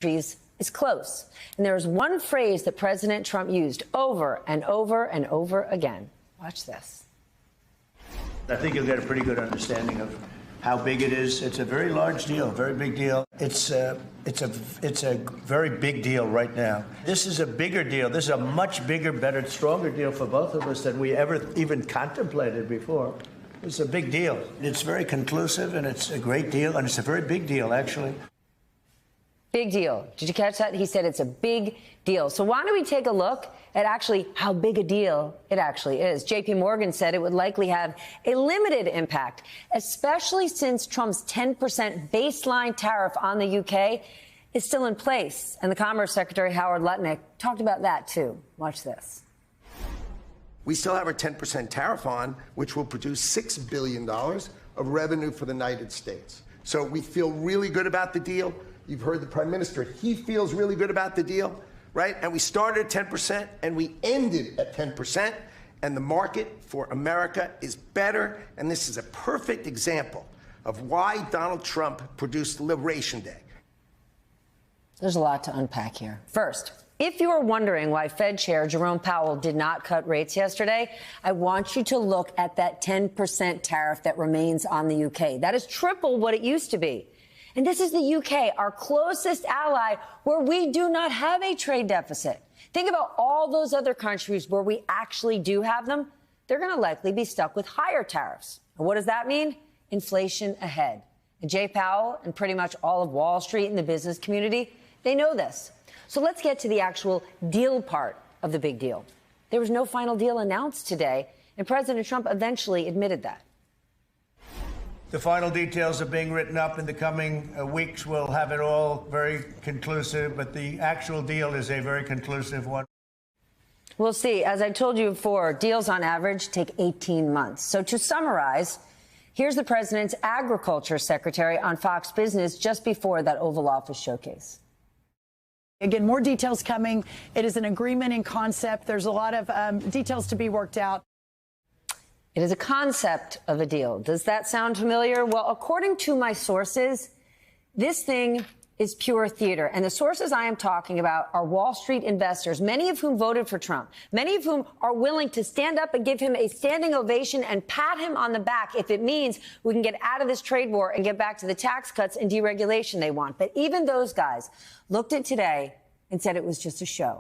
countries is close. And there is one phrase that President Trump used over and over and over again. Watch this. I think you'll get a pretty good understanding of how big it is. It's a very large deal, very big deal. It's a very big deal right now. This is a bigger deal. This is a much bigger, better, stronger deal for both of us than we ever even contemplated before. It's a big deal. It's very conclusive, and it's a great deal, and it's a very big deal, actually. Big deal. Did you catch that? He said it's a big deal. So why don't we take a look at actually how big a deal it actually is? JP Morgan said it would likely have a limited impact, especially since Trump's 10% baseline tariff on the UK is still in place. And the Commerce Secretary, Howard Lutnick, talked about that, too. Watch this. We still have our 10% tariff on, which will produce $6 billion of revenue for the United States. So we feel really good about the deal. You've heard the Prime Minister. He feels really good about the deal, right? And we started at 10% and we ended at 10%. And the market for America is better. And this is a perfect example of why Donald Trump produced Liberation Day. There's a lot to unpack here. First, if you are wondering why Fed Chair Jerome Powell did not cut rates yesterday, I want you to look at that 10% tariff that remains on the UK. That is triple what it used to be. And this is the UK, our closest ally, where we do not have a trade deficit. Think about all those other countries where we actually do have them. They're going to likely be stuck with higher tariffs. And what does that mean? Inflation ahead. And Jay Powell and pretty much all of Wall Street and the business community, they know this. So let's get to the actual deal part of the big deal. There was no final deal announced today, and President Trump eventually admitted that. The final details are being written up in the coming weeks. We'll have it all very conclusive, but the actual deal is a very conclusive one. We'll see. As I told you before, deals on average take 18 months. So to summarize, here's the president's agriculture secretary on Fox Business just before that Oval Office showcase. Again, more details coming. It is an agreement in concept. There's a lot of details to be worked out. It is a concept of a deal. Does that sound familiar? Well, according to my sources, this thing is pure theater. And the sources I am talking about are Wall Street investors, many of whom voted for Trump, many of whom are willing to stand up and give him a standing ovation and pat him on the back if it means we can get out of this trade war and get back to the tax cuts and deregulation they want. But even those guys looked at today and said it was just a show.